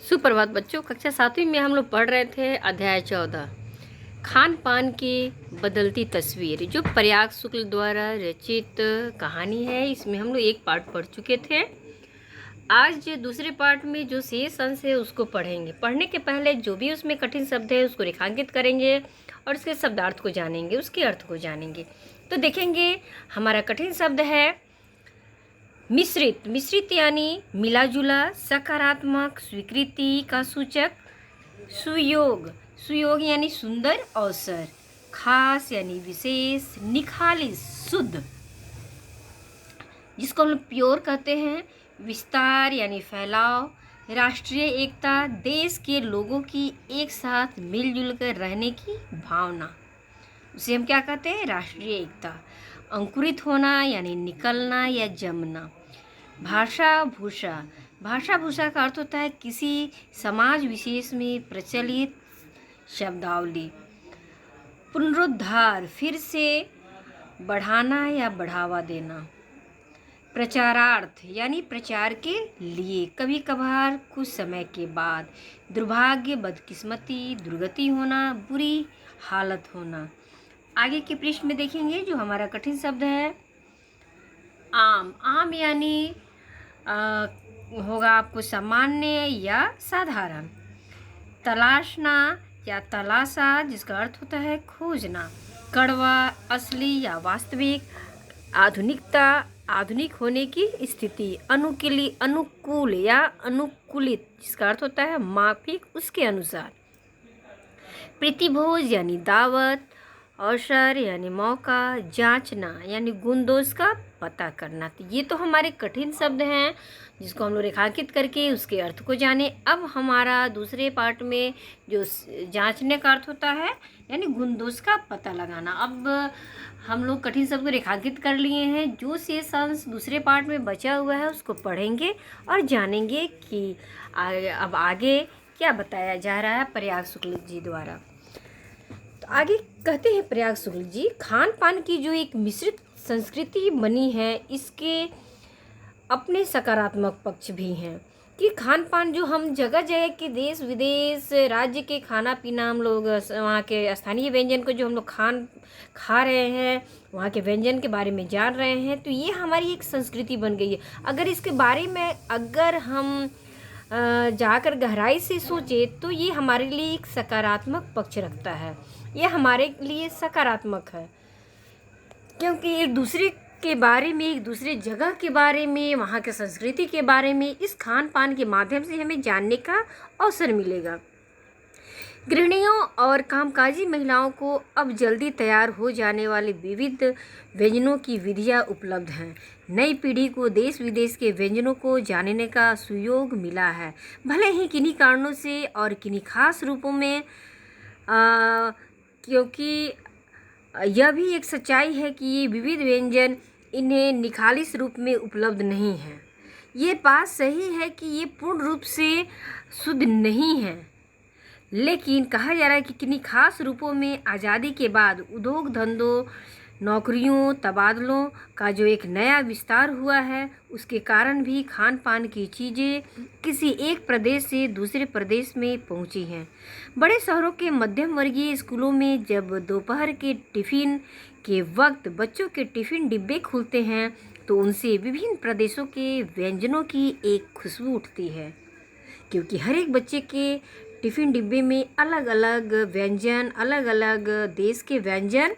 सुप्रभात बच्चों। कक्षा 7वीं में हम लोग पढ़ रहे थे अध्याय 14 खान पान की बदलती तस्वीर, जो प्रयाग शुक्ल द्वारा रचित कहानी है। इसमें हम लोग एक पार्ट पढ़ चुके थे। आज दूसरे पार्ट में जो शेष अंश है उसको पढ़ेंगे। पढ़ने के पहले जो भी उसमें कठिन शब्द है उसको रेखांकित करेंगे और उसके शब्दार्थ को जानेंगे, उसके अर्थ को जानेंगे। तो देखेंगे, हमारा कठिन शब्द है मिश्रित। मिश्रित यानी मिला जुला, सकारात्मक, स्वीकृति का सूचक। सुयोग, सुयोग यानी सुंदर अवसर। खास यानी विशेष। निखालिस, शुद्ध, जिसको हम लोग प्योर कहते हैं। विस्तार यानी फैलाव। राष्ट्रीय एकता, देश के लोगों की एक साथ मिलजुल कर रहने की भावना, उसे हम क्या कहते हैं? राष्ट्रीय एकता। अंकुरित होना यानी निकलना या जमना। भाषा भूषा, भाषा भूषा का अर्थ होता है किसी समाज विशेष में प्रचलित शब्दावली। पुनरुद्धार, फिर से बढ़ाना या बढ़ावा देना। प्रचारार्थ यानी प्रचार के लिए, कभी कभार, कुछ समय के बाद। दुर्भाग्य, बदकिस्मती, दुर्गति होना, बुरी हालत होना। आगे के पृष्ठ में देखेंगे जो हमारा कठिन शब्द है आम। आम यानी होगा आपको सामान्य या साधारण। तलाशना या तलाशा, जिसका अर्थ होता है खोजना। कड़वा, असली या वास्तविक। आधुनिकता, आधुनिक होने की स्थिति। अनुकूल या अनुकूलित, जिसका अर्थ होता है माफिक, उसके अनुसार। प्रीतिभोज यानी दावत। अवसर यानी मौका। जांचना यानी गुण दोष का पता करना। तो ये तो हमारे कठिन शब्द हैं जिसको हम लोग रेखांकित करके उसके अर्थ को जाने। अब हमारा दूसरे पार्ट में जो जांचने का अर्थ होता है यानी गुण दोष का पता लगाना। अब हम लोग कठिन शब्द को रेखांकित कर लिए हैं। जो शेष अंश दूसरे पार्ट में बचा हुआ है उसको पढ़ेंगे और जानेंगे कि अब आगे क्या बताया जा रहा है प्रयाग शुक्ल जी द्वारा। तो आगे कहते हैं प्रयाग शुक्ल जी, खान पान की जो एक मिश्रित संस्कृति बनी है, इसके अपने सकारात्मक पक्ष भी हैं। कि खान पान जो हम जगह जगह के, देश विदेश, राज्य के खाना पीना, हम लोग वहाँ के स्थानीय व्यंजन को जो हम लोग खा रहे हैं, वहाँ के व्यंजन के बारे में जान रहे हैं, तो ये हमारी एक संस्कृति बन गई है। अगर इसके बारे में हम जाकर गहराई से सोचे तो ये हमारे लिए एक सकारात्मक पक्ष रखता है। ये हमारे लिए सकारात्मक है क्योंकि एक दूसरे के बारे में, एक दूसरे जगह के बारे में, वहाँ के संस्कृति के बारे में इस खान पान के माध्यम से हमें जानने का अवसर मिलेगा। गृहिणियों और कामकाजी महिलाओं को अब जल्दी तैयार हो जाने वाले विविध व्यंजनों की विधियाँ उपलब्ध हैं। नई पीढ़ी को देश विदेश के व्यंजनों को जानने का सुयोग मिला है, भले ही किन्हीं कारणों से और किन्हीं खास रूपों में। क्योंकि यह भी एक सच्चाई है कि ये विविध व्यंजन इन्हें निखालिस रूप में उपलब्ध नहीं है। ये बात सही है कि ये पूर्ण रूप से शुद्ध नहीं है, लेकिन कहा जा रहा है कि किन्हीं खास रूपों में आज़ादी के बाद उद्योग धंधों, नौकरियों, तबादलों का जो एक नया विस्तार हुआ है, उसके कारण भी खान पान की चीज़ें किसी एक प्रदेश से दूसरे प्रदेश में पहुंची हैं। बड़े शहरों के मध्यम वर्गीय स्कूलों में जब दोपहर के टिफ़िन के वक्त बच्चों के टिफ़िन डिब्बे खुलते हैं तो उनसे विभिन्न प्रदेशों के व्यंजनों की एक खुशबू उठती है, क्योंकि हर एक बच्चे के टिफ़िन डिब्बे में अलग अलग व्यंजन, अलग अलग देश के व्यंजन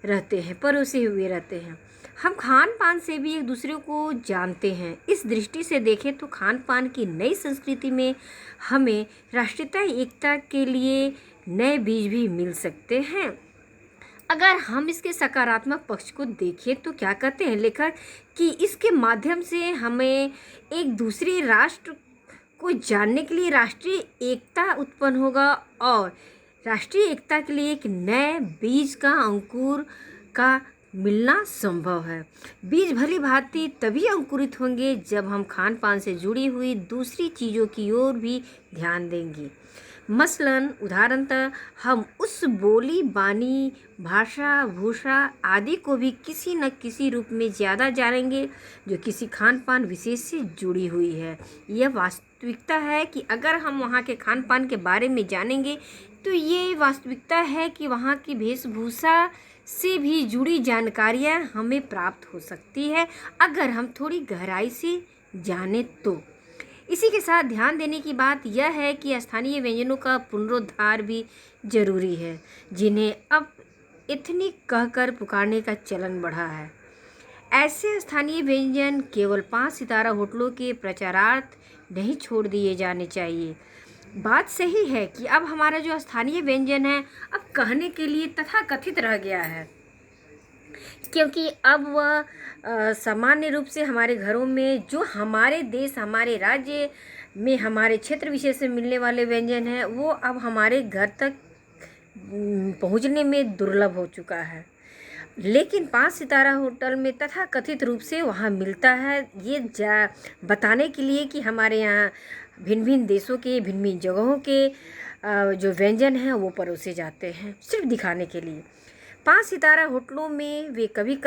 रहते हैं, परोसे हुए रहते हैं। हम खान पान से भी एक दूसरे को जानते हैं। इस दृष्टि से देखें तो खान पान की नई संस्कृति में हमें राष्ट्रीयता एकता के लिए नए बीज भी मिल सकते हैं। अगर हम इसके सकारात्मक पक्ष को देखें तो क्या कहते हैं लेखक कि इसके माध्यम से हमें एक दूसरे राष्ट्र को जानने के लिए राष्ट्रीय एकता उत्पन्न होगा और राष्ट्रीय एकता के लिए एक नए बीज का अंकुर का मिलना संभव है। बीज भली भांति तभी अंकुरित होंगे जब हम खान पान से जुड़ी हुई दूसरी चीज़ों की ओर भी ध्यान देंगे। मसलन उदाहरणतः हम उस बोली, बानी, भाषा, भूषा आदि को भी किसी न किसी रूप में ज़्यादा जानेंगे जो किसी खान पान विशेष से जुड़ी हुई है। यह वास्तविकता है कि अगर हम वहाँ के खान पान के बारे में जानेंगे तो ये वास्तविकता है कि वहाँ की वेशभूषा से भी जुड़ी जानकारियाँ हमें प्राप्त हो सकती है अगर हम थोड़ी गहराई से जानें तो। इसी के साथ ध्यान देने की बात यह है कि स्थानीय व्यंजनों का पुनरुद्धार भी जरूरी है, जिन्हें अब एथनिक कहकर पुकारने का चलन बढ़ा है। ऐसे स्थानीय व्यंजन केवल 5 सितारा होटलों के प्रचारार्थ नहीं छोड़ दिए जाने चाहिए। बात सही है कि अब हमारा जो स्थानीय व्यंजन है अब कहने के लिए तथाकथित रह गया है, क्योंकि अब वह सामान्य रूप से हमारे घरों में जो हमारे देश, हमारे राज्य में, हमारे क्षेत्र विशेष से मिलने वाले व्यंजन हैं वो अब हमारे घर तक पहुंचने में दुर्लभ हो चुका है। लेकिन 5 सितारा होटल में तथाकथित रूप से वहाँ मिलता है, ये बताने के लिए कि हमारे यहाँ भिन्न भिन्न देशों के, भिन्न भिन्न जगहों के जो व्यंजन हैं वो परोसे जाते हैं, सिर्फ दिखाने के लिए। 5 सितारा होटलों में वे कभी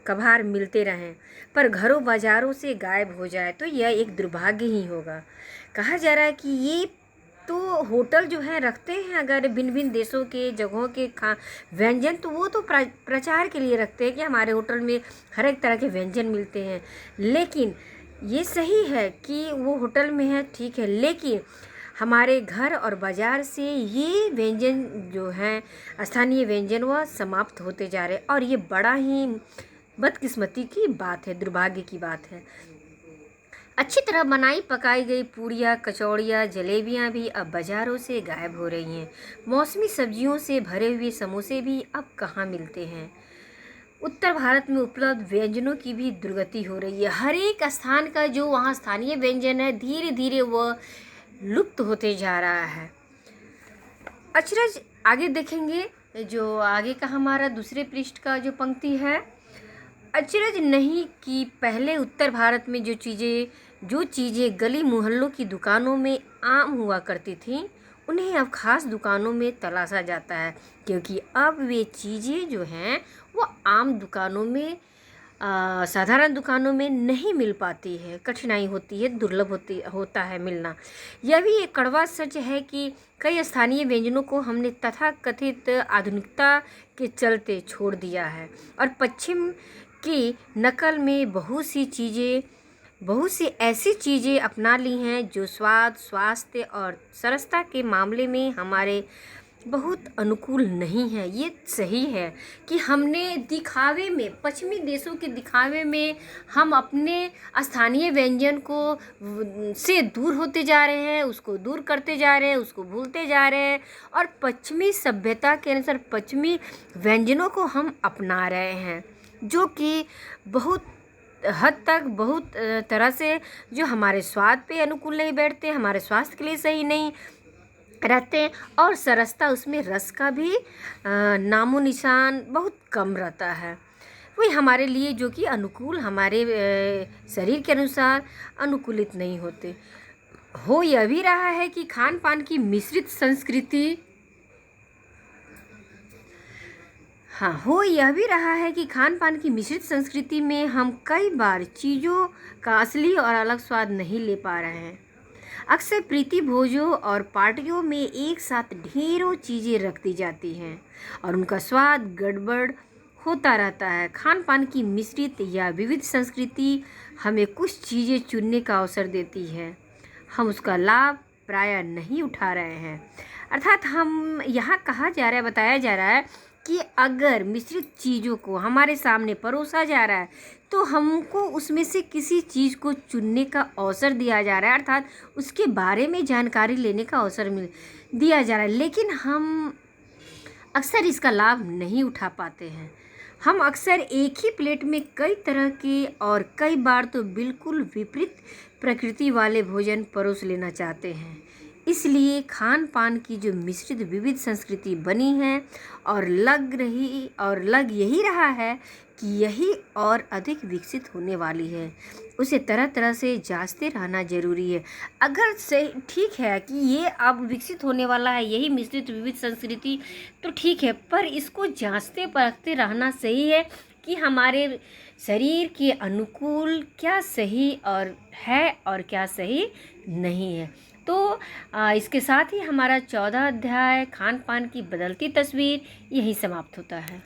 कभार मिलते रहें पर घरों बाज़ारों से गायब हो जाए तो यह एक दुर्भाग्य ही होगा। कहा जा रहा है कि ये तो होटल जो है रखते हैं अगर भिन्न भिन्न देशों के जगहों के व्यंजन, तो वो तो प्रचार के लिए रखते हैं कि हमारे होटल में हर एक तरह के व्यंजन मिलते हैं। लेकिन ये सही है कि वो होटल में है, ठीक है, लेकिन हमारे घर और बाज़ार से ये व्यंजन जो हैं स्थानीय व्यंजन वह समाप्त होते जा रहे, और ये बड़ा ही बदकिस्मती की बात है, दुर्भाग्य की बात है। अच्छी तरह बनाई पकाई गई पूड़ियाँ, कचौड़ियाँ, जलेबियाँ भी अब बाज़ारों से गायब हो रही हैं। मौसमी सब्जियों से भरे हुए समोसे भी अब कहाँ मिलते हैं। उत्तर भारत में उपलब्ध व्यंजनों की भी दुर्गति हो रही है। हर एक स्थान का जो वहाँ स्थानीय व्यंजन है धीरे धीरे वह लुप्त होते जा रहा है। अचरज आगे देखेंगे, जो आगे का हमारा दूसरे पृष्ठ का जो पंक्ति है, अचरज नहीं कि पहले उत्तर भारत में जो चीज़ें गली मोहल्लों की दुकानों में आम हुआ करती थीं उन्हें अब ख़ास दुकानों में तलाशा जाता है, क्योंकि अब वे चीज़ें जो हैं वो आम दुकानों में, साधारण दुकानों में नहीं मिल पाती है, कठिनाई होती है, दुर्लभ होता है मिलना। यह भी एक कड़वा सच है कि कई स्थानीय व्यंजनों को हमने तथाकथित आधुनिकता के चलते छोड़ दिया है और पश्चिम की नकल में बहुत सी ऐसी चीज़ें अपना ली हैं जो स्वाद, स्वास्थ्य और सरसता के मामले में हमारे बहुत अनुकूल नहीं है। ये सही है कि हमने दिखावे में, पश्चिमी देशों के दिखावे में हम अपने स्थानीय व्यंजन को से दूर होते जा रहे हैं, उसको दूर करते जा रहे हैं, उसको भूलते जा रहे हैं और पश्चिमी सभ्यता के अनुसार पश्चिमी व्यंजनों को हम अपना रहे हैं, जो कि बहुत हद तक, बहुत तरह से जो हमारे स्वाद पे अनुकूल नहीं बैठते, हमारे स्वास्थ्य के लिए सही नहीं रहते हैं और सरसता, उसमें रस का भी नामो निशान बहुत कम रहता है। वही हमारे लिए जो कि अनुकूल, हमारे शरीर के अनुसार अनुकूलित नहीं होते। हो यह भी रहा है कि खान पान की मिश्रित संस्कृति खान पान की मिश्रित संस्कृति में हम कई बार चीज़ों का असली और अलग स्वाद नहीं ले पा रहे हैं। अक्सर प्रीति भोजों और पार्टियों में एक साथ ढेरों चीज़ें रख दी जाती हैं और उनका स्वाद गड़बड़ होता रहता है। खान पान की मिश्रित या विविध संस्कृति हमें कुछ चीज़ें चुनने का अवसर देती है, हम उसका लाभ प्रायः नहीं उठा रहे हैं। अर्थात हम यहाँ बताया जा रहा है कि अगर मिश्रित चीज़ों को हमारे सामने परोसा जा रहा है तो हमको उसमें से किसी चीज़ को चुनने का अवसर दिया जा रहा है, अर्थात उसके बारे में जानकारी लेने का अवसर दिया जा रहा है, लेकिन हम अक्सर इसका लाभ नहीं उठा पाते हैं। हम अक्सर एक ही प्लेट में कई तरह के और कई बार तो बिल्कुल विपरीत प्रकृति वाले भोजन परोस लेना चाहते हैं। इसलिए खान पान की जो मिश्रित विविध संस्कृति बनी है और लग यही रहा है कि यही और अधिक विकसित होने वाली है, उसे तरह तरह से जांचते रहना ज़रूरी है। अगर सही ठीक है कि ये अब विकसित होने वाला है, यही मिश्रित विविध संस्कृति, तो ठीक है, पर इसको जांचते परखते रहना सही है कि हमारे शरीर के अनुकूल क्या सही और है और क्या सही नहीं है। तो इसके साथ ही हमारा 14 अध्याय खान पान की बदलती तस्वीर यही समाप्त होता है।